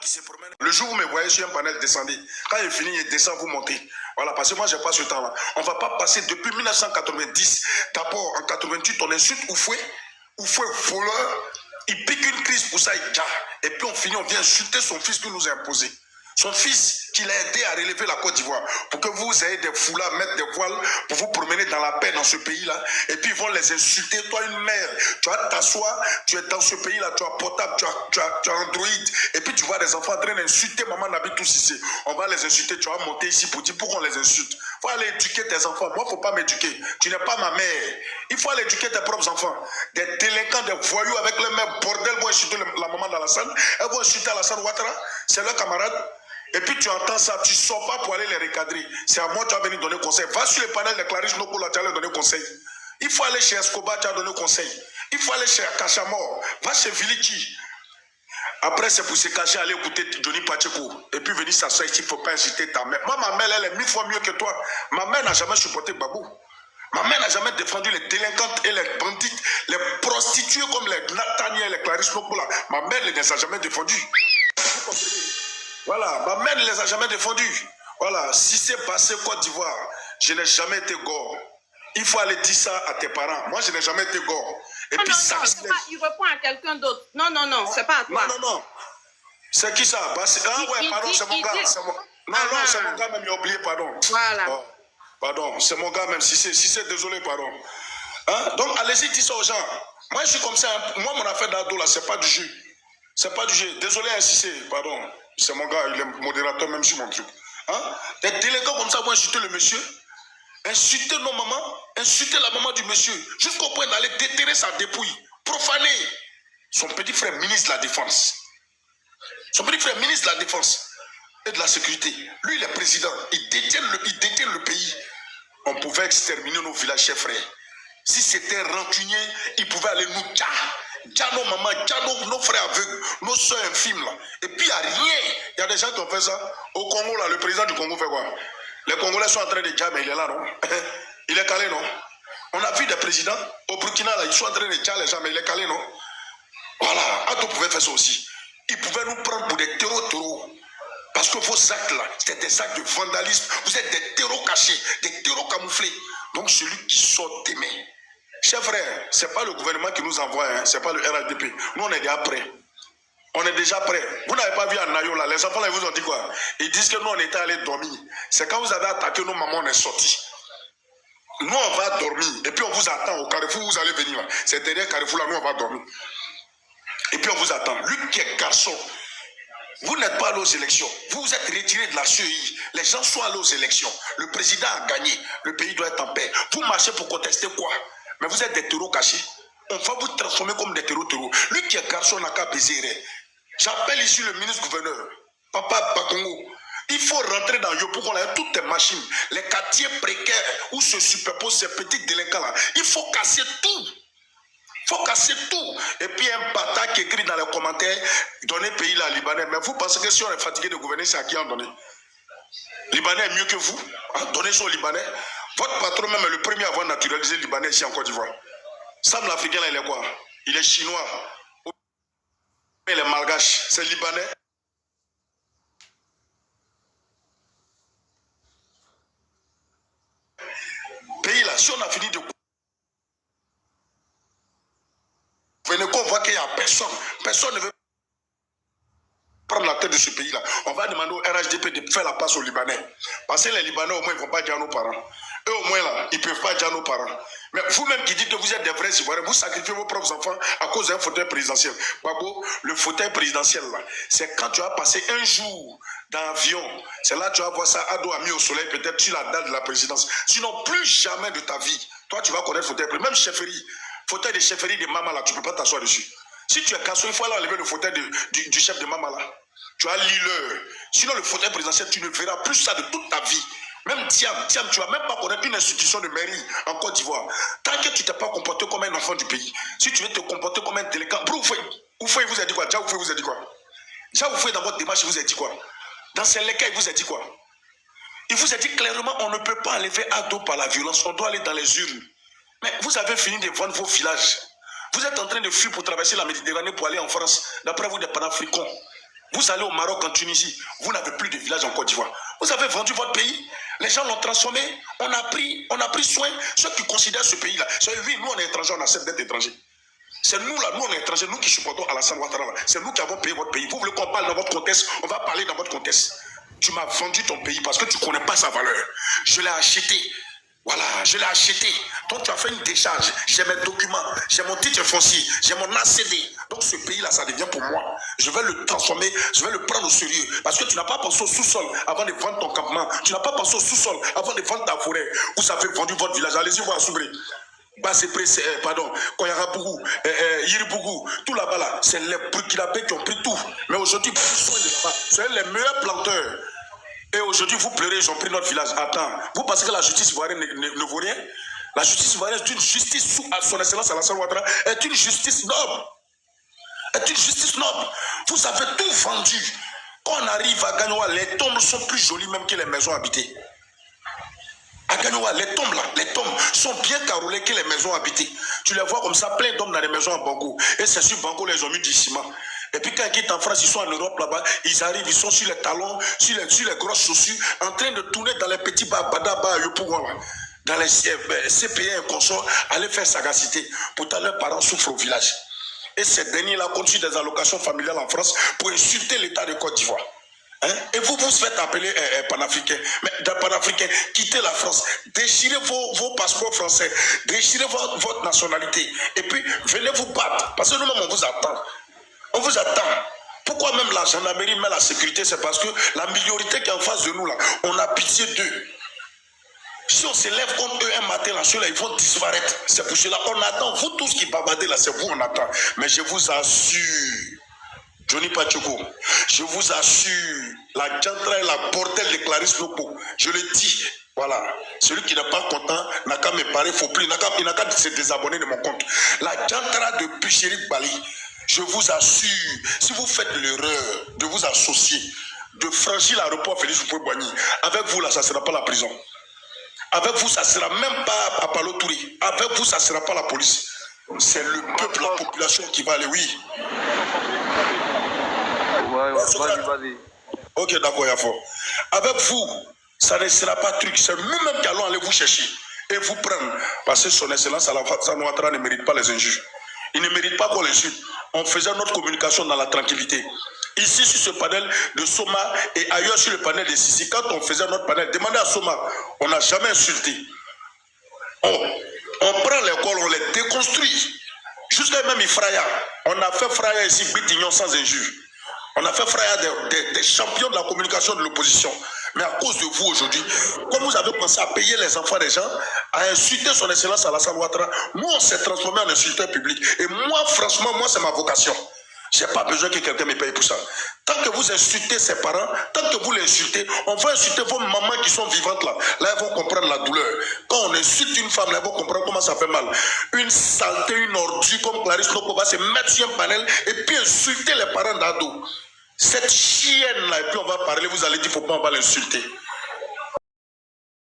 qui se promène. Le jour où vous me voyez sur un panel, descendez. Quand il finit, il descend, vous montez. Voilà, parce que moi, je n'ai pas ce temps-là. On ne va pas passer depuis 1990. D'abord, en 88, on insulte Oufoué voleur. Il pique une crise pour ça, il garde. Et puis on finit, on vient insulter son fils qui nous a imposé. Son fils qui l'a aidé à relever la Côte d'Ivoire. Pour que vous ayez des foulards, mettre des voiles, pour vous promener dans la paix dans ce pays-là. Et puis ils vont les insulter. Toi, une mère, tu vas t'asseoir, tu es dans ce pays-là, tu as portable, tu as Android. Et puis tu vois des enfants en train d'insulter maman Nabi tous ici. On va les insulter, tu vas monter ici pour dire pourquoi on les insulte. Il faut aller éduquer tes enfants. Moi, il ne faut pas m'éduquer. Tu n'es pas ma mère. Il faut aller éduquer tes propres enfants. Des délinquants, des voyous avec le même bordel vont insulter la maman dans la salle. Elles vont insulter Alassane Ouattara. C'est leur camarade. Et puis tu entends ça, tu ne sors pas pour aller les recadrer. C'est à moi que tu vas venir donner conseil. Va sur le panel de Clarisse Nokola, tu vas leur donner conseil. Il faut aller chez Escobar, tu vas donner conseil. Il faut aller chez Kachamor. Va chez Viliki. Après, c'est pour se cacher, aller écouter Johnny Pacheco. Et puis venir s'asseoir ici, il ne faut pas inciter ta mère. Moi, ma mère, elle est 1000 fois mieux que toi. Ma mère n'a jamais supporté Babou. Ma mère n'a jamais défendu les délinquantes et les bandites, les prostituées comme les Nathaniel, les Clarisse Nokola. Ma mère ne les a jamais défendues. Vous comprenez? Voilà, ma mère ne les a jamais défendus. Voilà, si c'est passé Côte d'Ivoire, je n'ai jamais été gore. Il faut aller dire ça à tes parents. Moi, je n'ai jamais été gore. Et puis ça, il répond à quelqu'un d'autre. Non, c'est pas à toi. Non. C'est qui ça? Ah ouais, pardon, c'est mon gars. Non, c'est mon gars même, il a oublié, pardon. Voilà. Oh, pardon, c'est mon gars même, si c'est désolé, pardon. Hein? Donc, allez-y, dis ça aux gens. Moi, je suis comme ça. Moi, mon affaire d'ado, là, c'est pas du jeu. C'est pas du jeu. Désolé, insisté, pardon. C'est mon gars, il est modérateur même sur mon truc. Hein? Des délinquants comme ça vont insulter le monsieur, insulter nos mamans, insulter la maman du monsieur, jusqu'au point d'aller déterrer sa dépouille, profaner son petit frère ministre de la Défense. Son petit frère ministre de la Défense et de la Sécurité. Lui, il est président. Il détient le pays. On pouvait exterminer nos villages, chers frères. Si c'était rancunier, il pouvait aller nous dire nos mamans, dire nos frères aveugles, nos soeurs infimes là. Et puis il n'y a rien. Il y a des gens qui ont fait ça. Au Congo là, le président du Congo fait quoi? Les Congolais sont en train de dire, mais il est là, non? Il est calé, non? On a vu des présidents au Burkina là, ils sont en train de dire les gens, mais il est calé, non? Voilà, Ato pouvait faire ça aussi. Ils pouvaient nous prendre pour des terreaux. Parce que vos actes là, c'était des actes de vandalisme. Vous êtes des terreaux cachés, des terreaux camouflés. Donc celui qui sort des mains. Chers frères, ce n'est pas le gouvernement qui nous envoie, hein, ce n'est pas le RHDP. Nous, on est déjà prêts. On est déjà prêts. Vous n'avez pas vu à Nayo, là, les enfants, là, ils vous ont dit quoi? Ils disent que nous, on était allés dormir. C'est quand vous avez attaqué nos mamans, on est sortis. Nous, on va dormir. Et puis, on vous attend au carrefour, vous allez venir. C'est derrière carrefour, là, nous, on va dormir. Et puis, on vous attend. Lui qui est garçon, vous n'êtes pas allé aux élections. Vous vous êtes retiré de la CEI. Les gens sont allés aux élections. Le président a gagné. Le pays doit être en paix. Vous marchez pour contester quoi? Mais vous êtes des terreaux cachés. On va vous transformer comme des terreaux. Lui qui est garçon n'a qu'à baiser. J'appelle ici le ministre-gouverneur, Papa Bakongo. Il faut rentrer dans Yopougon, là, toutes les machines, les quartiers précaires où se superposent ces petits délinquants-là. Il faut casser tout. Il faut casser tout. Et puis un bâtard qui écrit dans les commentaires, donnez pays là, Libanais. Mais vous pensez que si on est fatigué de gouverner, c'est à qui en donner? Libanais est mieux que vous. Donnez ça aux Libanais. Votre patron même est le premier à avoir naturalisé Libanais ici en Côte d'Ivoire. Sam l'Africain là, il est quoi? Il est chinois. Il est malgache. C'est Libanais. Pays là, si on a fini de gouverner, qu'on voit qu'il n'y a personne. Personne ne veut prendre la tête de ce pays-là. On va demander au RHDP de faire la place aux Libanais. Parce que les Libanais, au moins, ils ne vont pas dire à nos parents. Eux, au moins, là, ils ne peuvent pas dire à nos parents. Mais vous-même qui dites que vous êtes des vrais Ivoiriens, vous sacrifiez vos propres enfants à cause d'un fauteuil présidentiel. Babo, le fauteuil présidentiel, là, c'est quand tu as passé un jour dans l'avion. C'est là que tu vas voir ça, ado a mis au soleil, peut-être sur la date de la présidence. Sinon, plus jamais de ta vie, toi, tu vas connaître le fauteuil présidentiel. Même chefferie, fauteuil de chefferie de maman, là, tu ne peux pas t'asseoir dessus. Si tu es cassé, il faut aller enlever le fauteuil du chef de maman, là. Tu as l'îleur. Sinon, le fauteuil présidentiel, tu ne verras plus ça de toute ta vie. Même Tiam, tu ne vas même pas connaître une institution de mairie en Côte d'Ivoire. Tant que tu ne t'es pas comporté comme un enfant du pays, si tu veux te comporter comme un délinquant, Oufoué vous a dit quoi? Déjà Oufoué vous a dit quoi? Déjà Oufoué dans votre démarche, il vous a dit quoi? Dans ces lesquels il vous a dit quoi? Il vous a dit clairement, on ne peut pas enlever Ado par la violence, on doit aller dans les urnes. Mais vous avez fini de vendre vos villages. Vous êtes en train de fuir pour traverser la Méditerranée pour aller en France. D'après vous, des panafricains. Vous allez au Maroc, en Tunisie, vous n'avez plus de village en Côte d'Ivoire. Vous avez vendu votre pays, les gens l'ont transformé, on a pris soin. Ceux qui considèrent ce pays-là, oui, nous on est étrangers, on accepte d'être étrangers. C'est nous là, nous on est étrangers, nous qui supportons Alassane Ouattara. C'est nous qui avons payé votre pays. Vous voulez qu'on parle dans votre contexte, on va parler dans votre contexte. Tu m'as vendu ton pays parce que tu ne connais pas sa valeur. Je l'ai acheté. Voilà, je l'ai acheté. Donc tu as fait une décharge. J'ai mes documents, j'ai mon titre foncier, j'ai mon ACD. Donc ce pays-là, ça devient pour moi. Je vais le transformer, je vais le prendre au sérieux. Parce que tu n'as pas pensé au sous-sol avant de vendre ton campement. Tu n'as pas pensé au sous-sol avant de vendre ta forêt. Vous avez vendu votre village. Allez-y voir Soubré. Koyarabougou, Yiribougou, tout là-bas là, c'est les Burkinabés qui ont pris tout. Mais aujourd'hui, c'est les meilleurs planteurs. Et aujourd'hui, vous pleurez, ils ont pris notre village. Attends, vous pensez que la justice ivoirienne ne vaut rien? La justice ivoirienne est une justice sous son excellence Alassane Ouattara, est une justice noble. Est une justice noble. Vous avez tout vendu. Quand on arrive à Gagnoua, les tombes sont plus jolies même que les maisons habitées. À Gagnoua, les tombes là, les tombes sont bien carrelées que les maisons habitées. Tu les vois comme ça, plein d'hommes dans les maisons à Bango. Et c'est sur Bango, les ont mis du ciment. Et puis quand ils quittent en France, ils sont en Europe là-bas, ils arrivent, ils sont sur les talons, sur les grosses chaussures, en train de tourner dans les petits bas, dans les CPA et consorts, aller faire sagacité. Pourtant, leurs parents souffrent au village. Et ces derniers-là continuent des allocations familiales en France pour insulter l'État de Côte d'Ivoire. Hein? Et vous vous faites appeler panafricain. Mais dans panafricain, quittez la France, déchirez vos passeports français, déchirez votre nationalité, et puis venez vous battre. Parce que nous-mêmes, on vous attend. On vous attend. Pourquoi même la gendarmerie met la sécurité? C'est parce que la minorité qui est en face de nous, là, on a pitié d'eux. Si on se lève contre eux un matin, là, ceux-là, ils vont disparaître. C'est pour cela on attend. Vous tous qui babadez là, c'est vous, on attend. Mais je vous assure, Johnny Pachoko, je vous assure, la jantra et la bordel de Clarisse Lopo, je le dis, voilà, celui qui n'est pas content n'a qu'à me parler, il faut plus, il n'a qu'à se désabonner de mon compte. La jantra de Pichéric Bali, je vous assure, si vous faites l'erreur de vous associer, de franchir l'aéroport Félix Houphouët-Boigny, avec vous là, ça ne sera pas la prison. Avec vous, ça ne sera même pas à Palo Touré. Avec vous, ça ne sera pas la police. C'est le peuple, la population qui va aller, oui. Vas-y. Ok, d'accord, Yafo. Avec vous, ça ne sera pas truc. C'est nous-mêmes qui allons aller vous chercher et vous prendre. Parce que son excellence Alassane Ouattara ne mérite pas les injures. Il ne mérite pas qu'on l'insulte. On faisait notre communication dans la tranquillité. Ici, sur ce panel de Soma et ailleurs sur le panel de Sissi, quand on faisait notre panel, demandez à Soma, on n'a jamais insulté. On prend l'école, on les déconstruit. Jusqu'à même Ifraya. On a fait Fraya ici, Bitignon sans injure. On a fait Fraya des champions de la communication de l'opposition. Mais à cause de vous aujourd'hui, comme vous avez pensé à payer les enfants des gens, à insulter son excellence Alassane Ouattara, nous on s'est transformé en insulteur public. Et moi, franchement, c'est ma vocation. Je n'ai pas besoin que quelqu'un me paye pour ça. Tant que vous insultez ses parents, tant que vous l'insultez, on va insulter vos mamans qui sont vivantes là. Là, elles vont comprendre la douleur. Quand on insulte une femme, là, elles vont comprendre comment ça fait mal. Une saleté, une ordure comme Clarisse Lopo va se mettre sur un panel et puis insulter les parents d'ado. Cette chienne là, et puis on va parler, vous allez dire, faut pas, on va l'insulter.